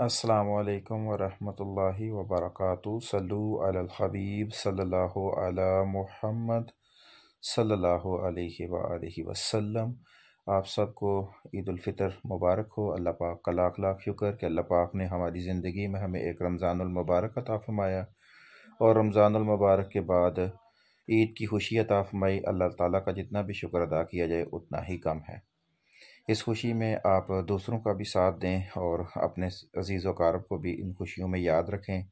अस्सलामु अलैकुम वरहमतुल्लाहि वबरकातुहू। सल्लु अलल हबीब सल्लल्लाहु अला मुहम्मद सल्लल्लाहु अलैहि वआलिहि वसल्लम। आप सबको ईद उल फितर मुबारक हो। अल्लाह पाक का लाख लाख शुक्र कि अल्लाह पाक ने हमारी ज़िंदगी में हमें एक रमज़ानुल मुबारक अता फरमाया और रमज़ानुल मुबारक के बाद ईद की खुशी अता फरमाई। अल्लाह ताला का जितना भी शुक्र अदा किया जाए उतना ही कम है। इस खुशी में आप दूसरों का भी साथ दें और अपने अजीज़ व कारब को भी इन खुशियों में याद रखें,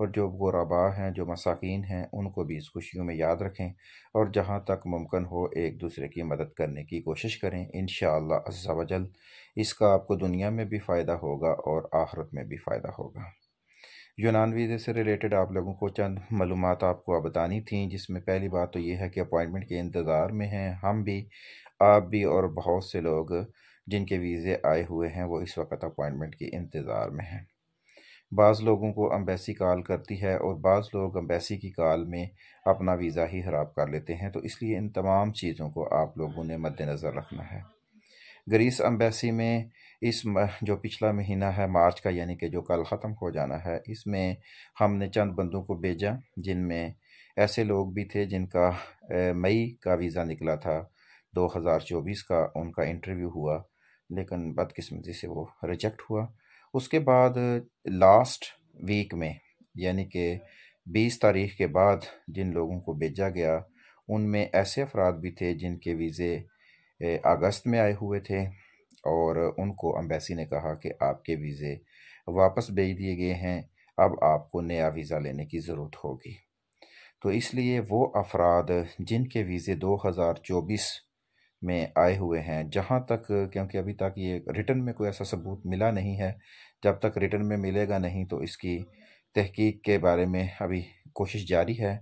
और जो गुरबा हैं, जो मसाकीन हैं, उनको भी इस खुशियों में याद रखें, और जहाँ तक मुमकिन हो एक दूसरे की मदद करने की कोशिश करें। इंशाअल्लाह अज़्ज़ा वजल इसका आपको दुनिया में भी फ़ायदा होगा और आखिरत में भी फ़ायदा होगा। यूनान वीज़े से रिलेटेड आप लोगों को चंद मालूमात आपको बतानी थी, जिसमें पहली बात तो ये है कि अपॉइंटमेंट के इंतज़ार में हैं हम भी, आप भी, और बहुत से लोग जिनके वीज़े आए हुए हैं वो इस वक्त अपॉइंटमेंट के इंतज़ार में हैं। बाज़ लोगों को एम्बेसी कॉल करती है और बाज़ लोग एम्बेसी की कॉल में अपना वीज़ा ही ख़राब कर लेते हैं, तो इसलिए इन तमाम चीज़ों को आप लोगों ने मद्देनज़र रखना है। ग्रीस एम्बेसी में जो पिछला महीना है मार्च का, यानी कि जो कल ख़त्म हो जाना है, इसमें हमने चंद बंदों को भेजा जिनमें ऐसे लोग भी थे जिनका मई का वीज़ा निकला था 2024 का, उनका इंटरव्यू हुआ लेकिन बदकिस्मती से वो रिजेक्ट हुआ। उसके बाद लास्ट वीक में, यानी कि 20 तारीख के बाद जिन लोगों को भेजा गया उनमें ऐसे अफराद भी थे जिनके वीज़े अगस्त में आए हुए थे, और उनको एम्बेसी ने कहा कि आपके वीज़े वापस भेज दिए गए हैं, अब आपको नया वीज़ा लेने की ज़रूरत होगी। तो इसलिए वो अफराद जिनके वीज़े 2024 में आए हुए हैं, जहाँ तक, क्योंकि अभी तक ये रिटर्न में कोई ऐसा सबूत मिला नहीं है, जब तक रिटर्न में मिलेगा नहीं तो इसकी तहकीक के बारे में अभी कोशिश जारी है।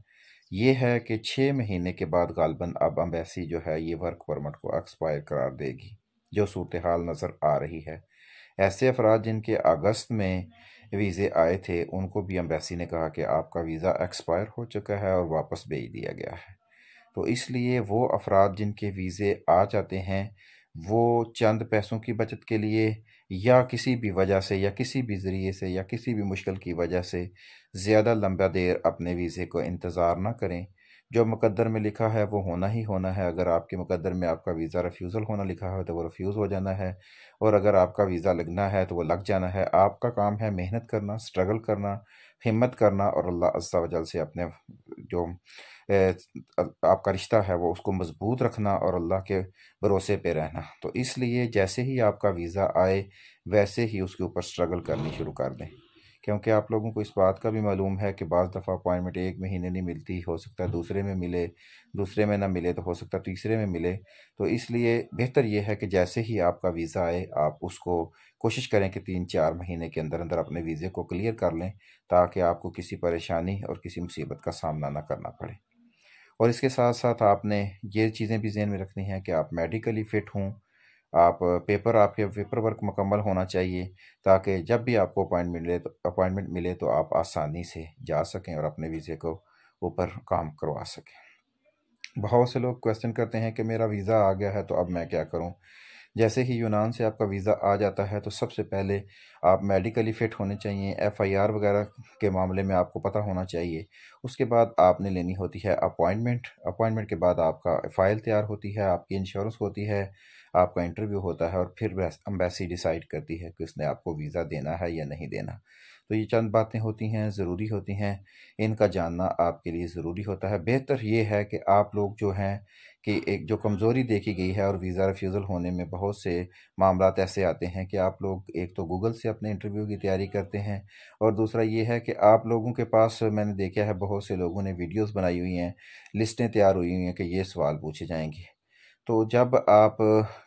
ये है कि 6 महीने के बाद गालबन अब एम्बेसी जो है ये वर्क परमिट को एक्सपायर करार देगी, जो सूरत हाल नज़र आ रही है। ऐसे अफराद जिनके अगस्त में वीज़े आए थे उनको भी एम्बेसी ने कहा कि आपका वीज़ा एक्सपायर हो चुका है और वापस भेज दिया गया है। तो इसलिए वो अफराद जिनके वीज़े आ जाते हैं वो चंद पैसों की बचत के लिए या किसी भी वजह से या किसी भी ज़रिए से या किसी भी मुश्किल की वजह से ज़्यादा लंबा देर अपने वीज़े को इंतज़ार ना करें। जो मुकद्दर में लिखा है वो होना ही होना है। अगर आपके मुकद्दर में आपका वीज़ा रिफ्यूज़ल होना लिखा है तो वो रिफ्यूज़ हो जाना है, और अगर आपका वीज़ा लगना है तो वो लग जाना है। आपका काम है मेहनत करना, स्ट्रगल करना, हिम्मत करना, और अल्लाह अज़्ज़ा वजल से अपने जो आपका रिश्ता है वो उसको मजबूत रखना और अल्लाह के भरोसे पे रहना। तो इसलिए जैसे ही आपका वीज़ा आए वैसे ही उसके ऊपर स्ट्रगल करनी शुरू कर दें, क्योंकि आप लोगों को इस बात का भी मालूम है कि बाज़ दफ़ा अपॉइंटमेंट एक महीने नहीं मिलती, हो सकता है दूसरे में मिले, दूसरे में ना मिले तो हो सकता है तीसरे में मिले। तो इसलिए बेहतर ये है कि जैसे ही आपका वीज़ा आए आप उसको कोशिश करें कि 3-4 महीने के अंदर अंदर अपने वीज़े को क्लियर कर लें, ताकि आपको किसी परेशानी और किसी मुसीबत का सामना ना करना पड़े। और इसके साथ साथ आपने ये चीज़ें भी ज़हन में रखनी है कि आप मेडिकली फ़िट हों, आप आपके पेपर वर्क मुकम्मल होना चाहिए, ताकि जब भी आपको अपॉइंटमेंट मिले तो आप आसानी से जा सकें और अपने वीज़े को ऊपर काम करवा सकें। बहुत से लोग क्वेश्चन करते हैं कि मेरा वीज़ा आ गया है तो अब मैं क्या करूं। जैसे ही यूनान से आपका वीज़ा आ जाता है तो सबसे पहले आप मेडिकली फ़िट होने चाहिए, एफआईआर वगैरह के मामले में आपको पता होना चाहिए। उसके बाद आपने लेनी होती है अपॉइंटमेंट। अपॉइंटमेंट के बाद आपका फ़ाइल तैयार होती है, आपकी इंश्योरेंस होती है, आपका इंटरव्यू होता है, और फिर एम्बेसी डिसाइड करती है कि उसने आपको वीज़ा देना है या नहीं देना। तो ये चंद बातें होती हैं, ज़रूरी होती हैं, इनका जानना आपके लिए ज़रूरी होता है। बेहतर ये है कि आप लोग जो हैं कि एक जो कमज़ोरी देखी गई है, और वीज़ा रिफ्यूज़ल होने में बहुत से मामलात ऐसे आते हैं कि आप लोग एक तो गूगल से अपने इंटरव्यू की तैयारी करते हैं, और दूसरा ये है कि आप लोगों के पास, मैंने देखा है बहुत से लोगों ने वीडियोस बनाई हुई हैं, लिस्टें तैयार हुई हुई हैं कि ये सवाल पूछे जाएंगे। तो जब आप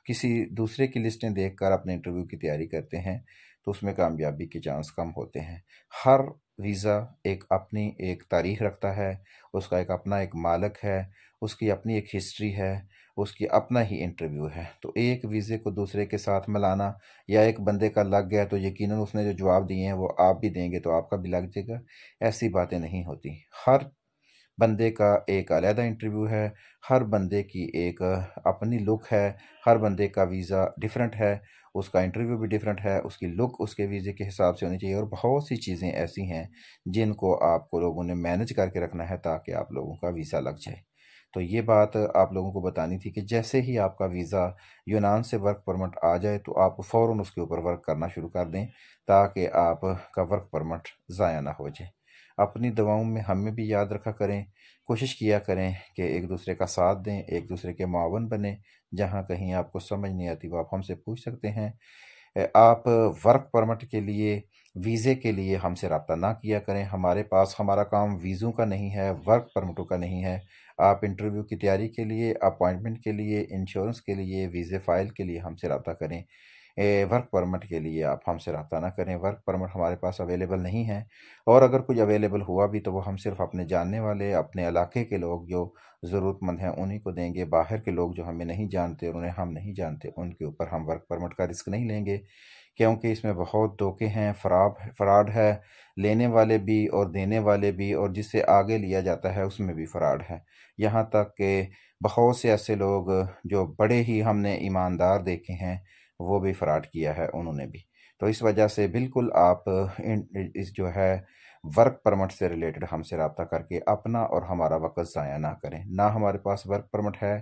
किसी दूसरे की लिस्टें देखकर अपने इंटरव्यू की तैयारी करते हैं तो उसमें कामयाबी के चांस कम होते हैं। हर वीज़ा एक अपनी एक तारीख रखता है, उसका एक अपना एक मालक है, उसकी अपनी एक हिस्ट्री है, उसकी अपना ही इंटरव्यू है। तो एक वीज़े को दूसरे के साथ मिलाना, या एक बंदे का लग गया तो यकीनन उसने जो जवाब दिए हैं वो आप भी देंगे तो आपका भी लग जाएगा, ऐसी बातें नहीं होती। हर बंदे का एक अलहदा इंटरव्यू है, हर बंदे की एक अपनी लुक है, हर बंदे का वीज़ा डिफरेंट है, اس کا انٹرویو بھی ڈیفرنٹ ہے، اس کی لک اس کے ویزے کے حساب سے ہونی چاہیے، اور بہت سی چیزیں ایسی ہیں جن کو آپ کو لوگوں نے مینج کر کے رکھنا ہے تاکہ آپ لوگوں کا ویزا لگ جائے۔ تو یہ بات آپ لوگوں کو بتانی تھی کہ جیسے ہی آپ کا ویزا یونان سے ورک پرمٹ آ جائے تو آپ فوراً اس کے اوپر ورک کرنا شروع کر دیں تاکہ آپ کا ورک پرمٹ ضائع نہ ہو جائے۔ اپنی دعاؤں میں ہمیں بھی یاد رکھا کریں، کوشش کیا کریں کہ ایک دوسرے کا ساتھ دیں، ایک دوسرے کے معاون بنیں۔ جہاں کہیں آپ کو سمجھ نہیں آتی وہ آپ ہم سے پوچھ سکتے ہیں۔ آپ ورک پرمٹ کے لیے، ویزے کے لیے ہم سے رابطہ نہ کیا کریں۔ ہمارے پاس ہمارا کام ویزوں کا نہیں ہے، ورک پرمٹوں کا نہیں ہے۔ آپ انٹرویو کی تیاری کے لیے، اپوائنٹمنٹ کے لیے، انشورنس کے لیے، ویزے فائل کے لیے ہم سے رابطہ کریں۔ ورک پرمٹ کے لیے آپ ہم سے رابطہ نہ کریں، ورک پرمٹ ہمارے پاس اویلیبل نہیں ہے، اور اگر کچھ اویلیبل ہوا بھی تو وہ ہم صرف اپنے جاننے والے، اپنے علاقے کے لوگ جو ضرورت مند ہیں انہی کو دیں گے۔ باہر کے لوگ جو ہمیں نہیں جانتے اور انہیں ہم نہیں جانتے ان کے اوپر ہم ورک پرمٹ کا رسک نہیں لیں گے، کیونکہ اس میں بہت دھوکے ہیں، فراڈ ہے، لینے والے بھی اور دینے والے بھی، اور جس سے آگے لیا جاتا ہے اس میں بھی فراڈ ہے۔ یہاں تک کہ بہت سے ایسے لوگ جو بڑے ہی ہم نے ایماندار دیکھے ہیں وہ بھی فراڈ کیا ہے انہوں نے بھی۔ تو اس وجہ سے بالکل آپ اس جو ہے ورک پرمٹ سے ریلیٹڈ ہم سے رابطہ کر کے اپنا اور ہمارا وقت ضائع نہ کریں۔ نہ ہمارے پاس ورک پرمٹ ہے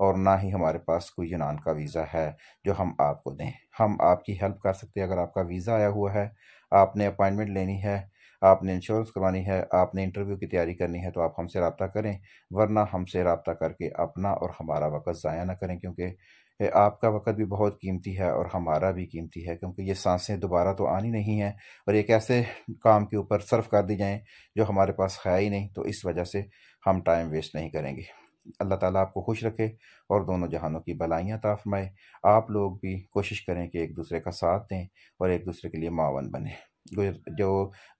اور نہ ہی ہمارے پاس کوئی یونان کا ویزا ہے جو ہم آپ کو دیں۔ ہم آپ کی ہیلپ کر سکتے ہیں اگر آپ کا ویزا آیا ہوا ہے، آپ نے اپائنٹمنٹ لینی ہے، آپ نے انشورنس کروانی ہے، آپ نے انٹرویو کی تیاری کرنی ہے تو آپ ہم سے رابطہ کریں، ورنہ ہم سے رابطہ کر کے اپنا اور ہمارا وقت ضائع نہ کریں، کیونکہ آپ کا وقت بھی بہت قیمتی ہے اور ہمارا بھی قیمتی ہے، کیونکہ یہ سانسیں دوبارہ تو آنی نہیں ہیں اور ایک ایسے کام کے اوپر صرف کر دی جائیں جو ہمارے پاس ہے ہی نہیں، تو اس وجہ سے ہم ٹائم ویسٹ نہیں کریں گے۔ اللہ تعالیٰ آپ کو خوش رکھے اور دونوں جہانوں کی بھلائیاں عطا فرمائے۔ آپ لوگ بھی کوشش کریں کہ ایک دوسرے کا ساتھ دیں اور ایک دوسرے کے لیے معاون بنیں۔ جو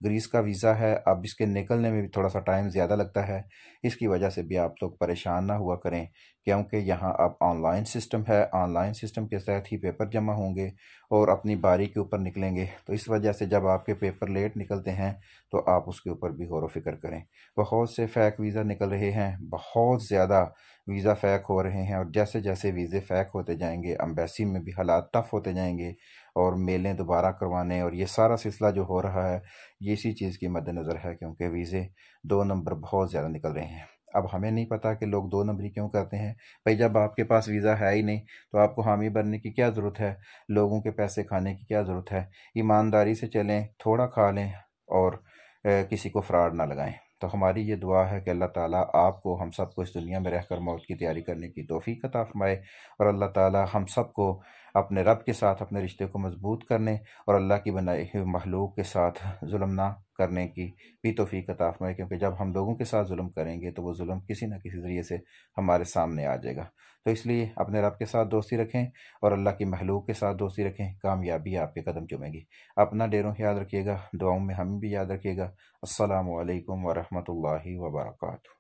گریس کا ویزا ہے اب اس کے نکلنے میں بھی تھوڑا سا ٹائم زیادہ لگتا ہے، اس کی وجہ سے بھی آپ لوگ پریشان نہ ہوا کریں، کیونکہ یہاں اب آن لائن سسٹم ہے، آن لائن سسٹم کے تحت ہی پیپر جمع ہوں گے اور اپنی باری کے اوپر نکلیں گے، تو اس وجہ سے جب آپ کے پیپر لیٹ نکلتے ہیں تو آپ اس کے اوپر بھی غور و فکر کریں۔ بہت سے فیک ویزا نکل رہے ہیں، بہت زیادہ ویزا فیک ہو رہے ہیں، اور جیسے جیسے ویزے فیک ہوتے جائیں گے امبیسی میں بھی حالات ٹف ہوتے جائیں گے، اور میلیں دوبارہ کروانے اور یہ سارا سلسلہ جو ہو رہا ہے یہ اسی چیز کی مد نظر ہے، کیونکہ ویزے 2 نمبر بہت زیادہ نکل رہے ہیں۔ اب ہمیں نہیں پتا کہ لوگ 2 نمبری کیوں کرتے ہیں۔ بھئی جب آپ کے پاس ویزا ہے ہی نہیں تو آپ کو حامی بننے کی کیا ضرورت ہے، لوگوں کے پیسے کھانے کی کیا ضرورت ہے؟ ایمانداری سے چلیں، تھوڑا کھا لیں اور کسی کو فراڈ نہ لگائیں۔ تو ہماری یہ دعا ہے کہ اللہ تعالیٰ آپ کو، ہم سب کو اس دنیا میں رہ کر موت کی تیاری کرنے کی توفیق عطا فرمائے، اور اللہ تعالیٰ ہم سب کو اپنے رب کے ساتھ اپنے رشتے کو مضبوط کرنے اور اللہ کی بنائی ہوئی مخلوق کے ساتھ ظلم نہ کرنے کی بھی توفیق عطا فرمائے، کیونکہ جب ہم لوگوں کے ساتھ ظلم کریں گے تو وہ ظلم کسی نہ کسی ذریعے سے ہمارے سامنے آ جائے گا۔ تو اس لیے اپنے رب کے ساتھ دوستی رکھیں اور اللہ کی مخلوق کے ساتھ دوستی رکھیں، کامیابی آپ کے قدم چومے گی۔ اپنا ڈیروں یاد رکھیے گا، دعاؤں میں ہمیں بھی یاد رکھیے گا۔ السلام علیکم ورحمۃ اللہ وبرکاتہ۔